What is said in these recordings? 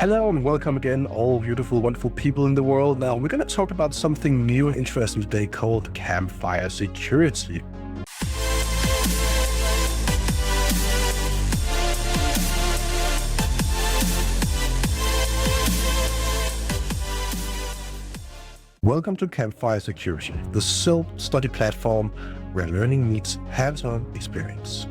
Hello and welcome again, all beautiful, wonderful people in the world. Now, we're going to talk about something new and interesting today called Campfire Security. Welcome to Campfire Security, the self-study platform where learning meets hands-on experience.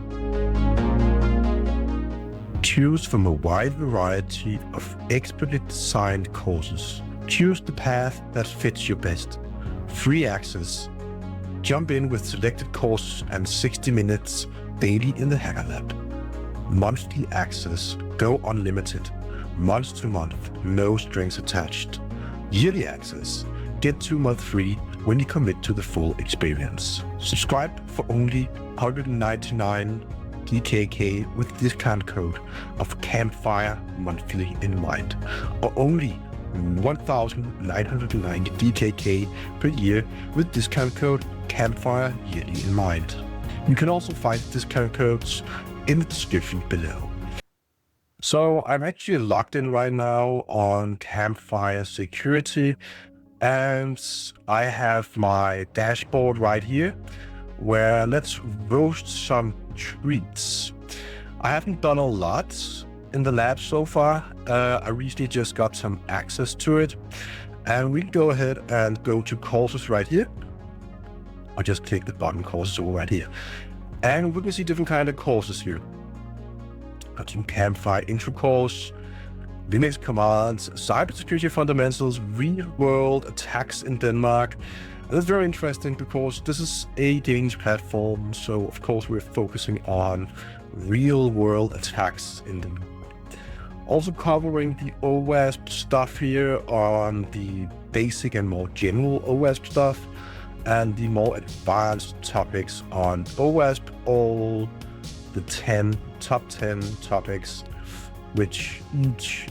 Choose from a wide variety of expertly designed courses. Choose the path that fits you best. Free access. Jump in with selected courses and 60 minutes daily in the Hacker Lab. Monthly access. Go unlimited. Month to month. No strings attached. Yearly access. Get 2 months free when you commit to the full experience. Subscribe for only 199 DKK with discount code of Campfire monthly in mind, or only 1,990 DKK per year with discount code Campfire yearly in mind. You can also find discount codes in the description below. So I'm actually logged in right now on Campfire Security, and I have my dashboard right here where let's roast some treats. I haven't done a lot in the lab so far. I recently just got some access to it, and we can go ahead and go to courses right here. I'll just click the button courses over right here, and we can see different kind of courses here. Got some Campfire intro course, Linux commands, cybersecurity fundamentals, real world attacks in Denmark. And that's very interesting because this is a Danish platform, so of course we're focusing on real world attacks in Denmark. Also covering the OWASP stuff here on the basic and more general OWASP stuff, and the more advanced topics on OWASP, all the top 10 topics, which each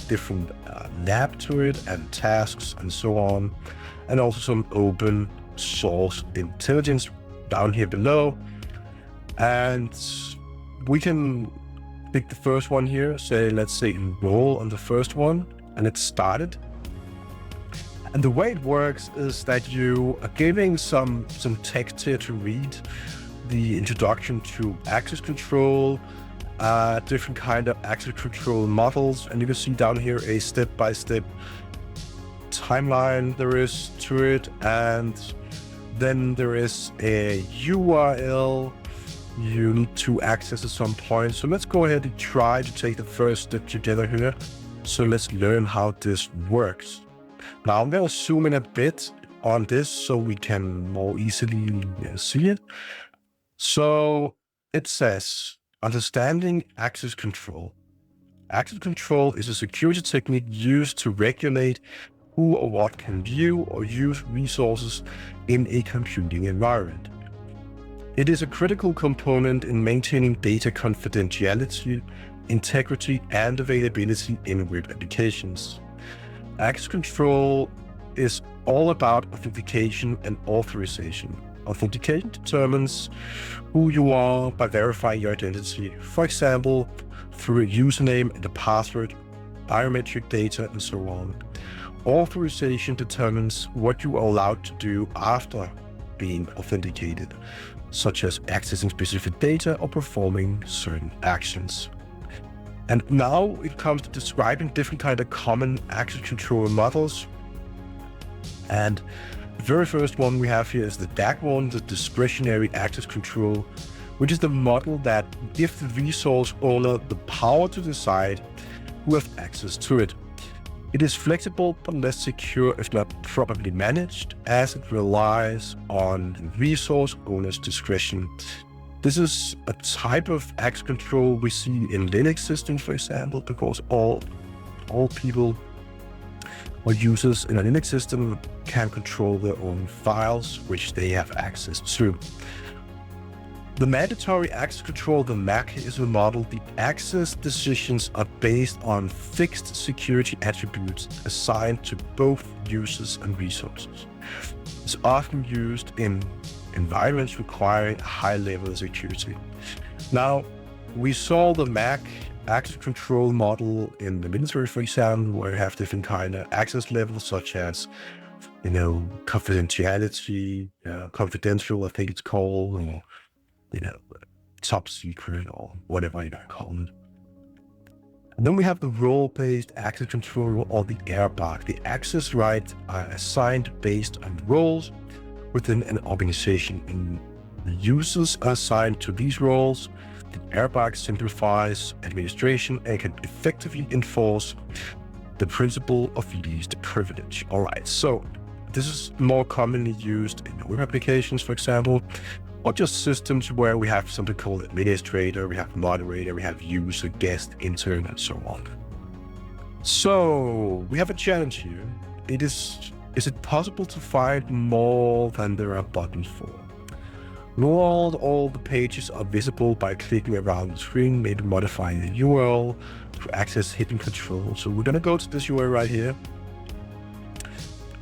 different lab to it and tasks and so on. And also some open source intelligence down here below. And we can pick the first one here, let's say enroll on the first one, and it's started. And the way it works is that you are giving some text here to read, the introduction to access control, different kind of access control models, and you can see down here a step-by-step timeline there is to it, and then there is a URL you need to access at some point. So let's go ahead and try to take the first step together here. So let's learn how this works. Now I'm going to zoom in a bit on this so we can more easily see it. So it says understanding access control. Access control is a security technique used to regulate who or what can view or use resources in a computing environment. It is a critical component in maintaining data confidentiality, integrity, and availability in web applications. Access control is all about authentication and authorization. Authentication determines who you are by verifying your identity, for example, through a username and a password, biometric data, and so on. Authorization determines what you are allowed to do after being authenticated, such as accessing specific data or performing certain actions. And now it comes to describing different kind of common access control models. And the very first one we have here is the DAC one, the discretionary access control, which is the model that gives the resource owner the power to decide who has access to it. It is flexible but less secure if not properly managed, as it relies on the resource owner's discretion. This is a type of access control we see in Linux systems, for example, because all people or users in a Linux system can control their own files, which they have access to. The mandatory access control, the MAC, is a model. The access decisions are based on fixed security attributes assigned to both users and resources. It's often used in environments requiring a high level of security. Now, we saw the MAC access control model in the military, for example, where you have different kind of access levels, such as, confidentiality, confidential, I think it's called, or, top secret, or whatever you call it. And then we have the role-based access control, or the airbag. The access rights are assigned based on roles within an organization, and the users are assigned to these roles. The airbag simplifies administration and can effectively enforce the principle of least privilege. All right, so this is more commonly used in web applications, for example, or just systems where we have something called administrator, we have moderator, we have user, guest, intern, and so on. So we have a challenge here. Is it possible to find more than there are buttons for? Not all the pages are visible by clicking around the screen, maybe modifying the URL to access hidden control. So we're gonna go to this URL right here.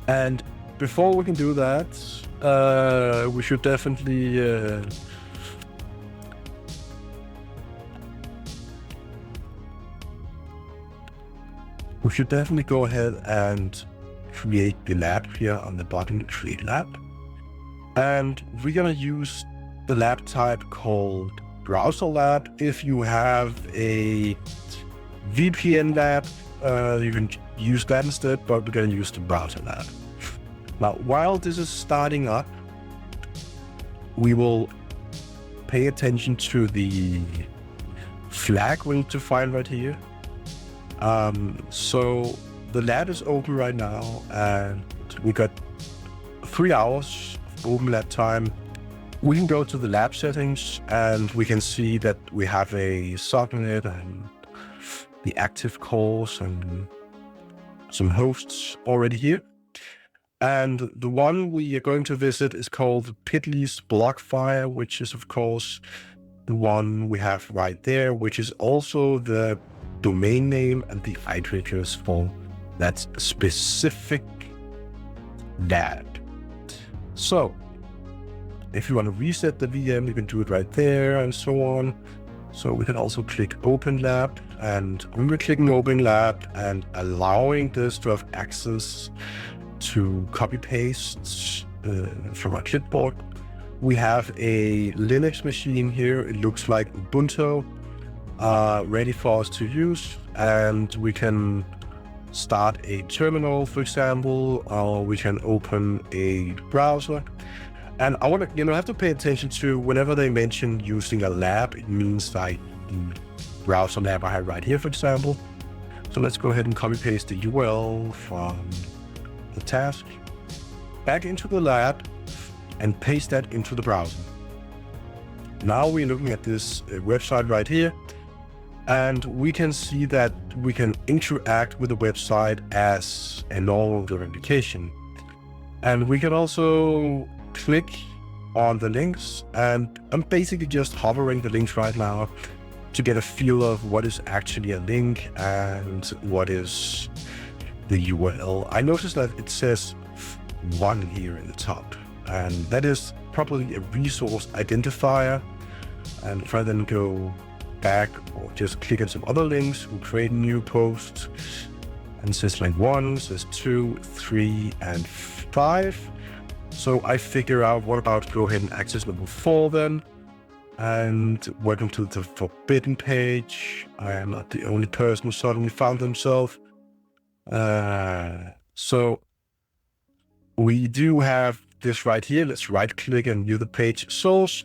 And before we can do that, we should definitely go ahead and create the lab here on the button, create lab. And we're gonna use the lab type called browser lab. If you have a VPN lab, you can use that instead, but we're gonna use the browser lab. Now, while this is starting up, we will pay attention to the flag we need to find right here. So the lab is open right now, and we got 3 hours of open lab time. We can go to the lab settings, and we can see that we have a subnet and the active cores and some hosts already here. And the one we are going to visit is called Pitley's BlockFire, which is, of course, the one we have right there, which is also the domain name and the IP address for that specific lab. So if you want to reset the VM, you can do it right there and so on. So we can also click Open Lab, and when we're clicking Open Lab and allowing this to have access to copy paste from our clipboard, we have a Linux machine here. It looks like Ubuntu, ready for us to use, and we can start a terminal, for example, or we can open a browser. And I want to, have to pay attention to whenever they mention using a lab, it means like the browser lab I have right here, for example. So let's go ahead and copy paste the URL from the task back into the lab and paste that into the browser. Now we're looking at this website right here, and we can see that we can interact with the website as a normal application. And we can also click on the links, and I'm basically just hovering the links right now to get a feel of what is actually a link and what is the URL. I noticed that it says 1 here in the top, and that is probably a resource identifier. And if I then go back or just click on some other links, we'll create a new post, and it says like 1, says 2, 3, and 5. So I figure out, what about go ahead and access number 4 then? And welcome to the forbidden page. I am not the only person who suddenly found themselves. So we do have this right here. Let's right click and view the page source,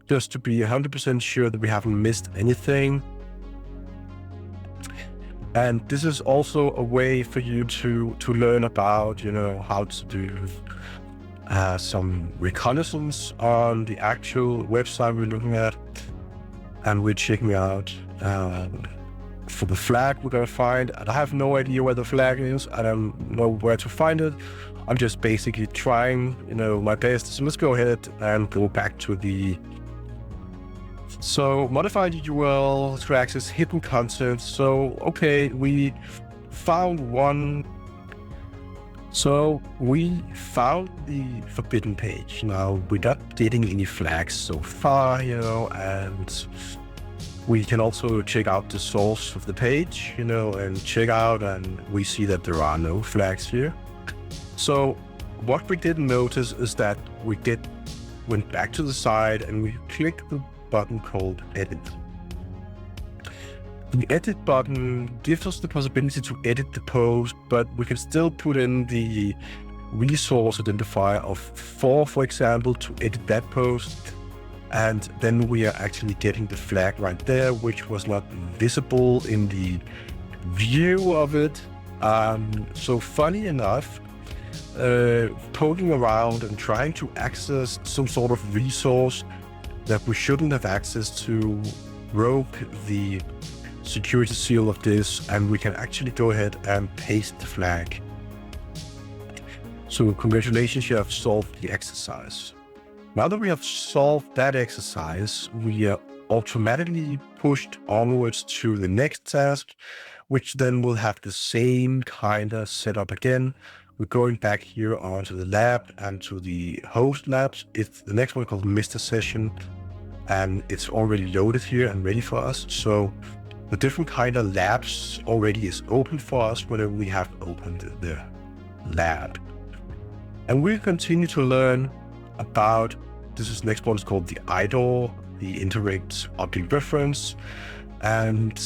just to be 100% sure that we haven't missed anything. And this is also a way for you to learn about, how to do some reconnaissance on the actual website we're looking at. And we're checking out for the flag we're gonna find. And I have no idea where the flag is. I don't know where to find it. I'm just basically trying, my best. So let's go ahead and go back to the... So modify the URL to access hidden content. So, okay, we found one. So we found the forbidden page. Now we're not getting any flags so far, and We can also check out the source of the page, and check out, and we see that there are no flags here. So what we didn't notice is that we went back to the side and we clicked the button called Edit. The Edit button gives us the possibility to edit the post, but we can still put in the resource identifier of 4, for example, to edit that post. And then we are actually getting the flag right there, which was not visible in the view of it. So funny enough, poking around and trying to access some sort of resource that we shouldn't have access to broke the security seal of this, and we can actually go ahead and paste the flag. So congratulations, you have solved the exercise. Now that we have solved that exercise, we are automatically pushed onwards to the next task, which then will have the same kind of setup again. We're going back here onto the lab and to the host labs. It's the next one called Mr. Session, and it's already loaded here and ready for us. So the different kind of labs already is open for us whenever we have opened the lab. And we'll continue to learn about, this next one is called the IDOR, the Indirect Object Reference. And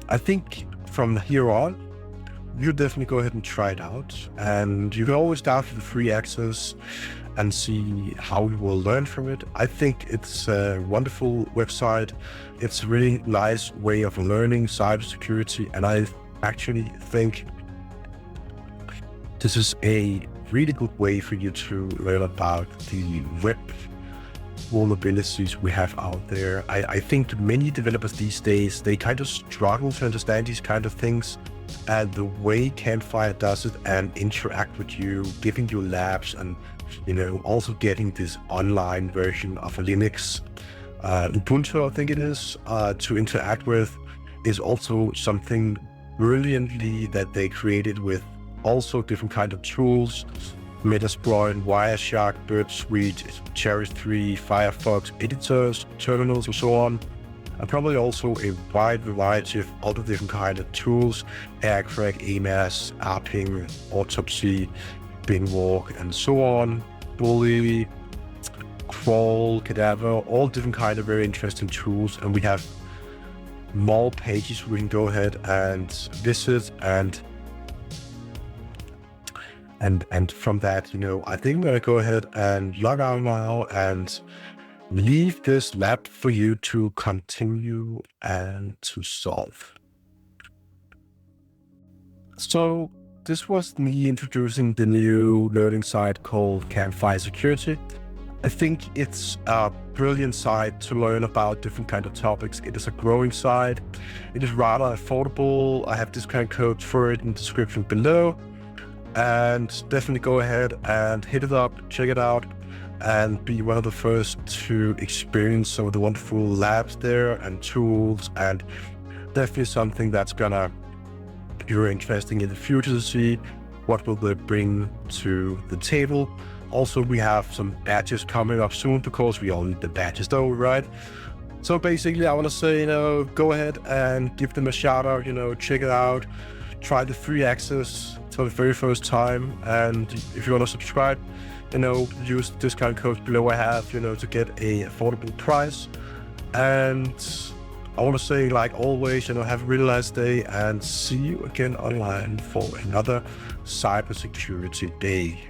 I think from here on, you definitely go ahead and try it out. And you can always download the free access and see how you will learn from it. I think it's a wonderful website. It's a really nice way of learning cybersecurity. And I actually think this is a really good way for you to learn about the web vulnerabilities we have out there. I think many developers these days, they kind of struggle to understand these kind of things, and the way Campfire does it and interact with you, giving you labs, and also getting this online version of a Linux, Ubuntu I think it is, to interact with, is also something brilliantly that they created with also different kind of tools, Metasploit, Wireshark, Burp Suite, Cherry 3, Firefox, editors, terminals, and so on. And probably also a wide variety of other different kind of tools, Aircrack, AMAS, ARPing, Autopsy, Binwalk, and so on, Bully, Crawl, Cadaver, all different kind of very interesting tools. And we have more pages we can go ahead and visit, and from that, I think I'm gonna go ahead and log out now and leave this lab for you to continue and to solve. So this was me introducing the new learning site called Campfire Security. I think it's a brilliant site to learn about different kind of topics. It is a growing site. It is rather affordable. I have discount codes for it in the description below. And definitely go ahead and hit it up, check it out, and be one of the first to experience some of the wonderful labs there and tools, and definitely something that's gonna be very interesting in the future to see what will they bring to the table. Also, we have some badges coming up soon because we all need the badges though, right? So basically, I want to say, go ahead and give them a shout out, check it out, try the free access for the very first time. And if you want to subscribe, use the discount code below I have, to get a affordable price. And I want to say, like always, have a really nice day, and see you again online for another cybersecurity day.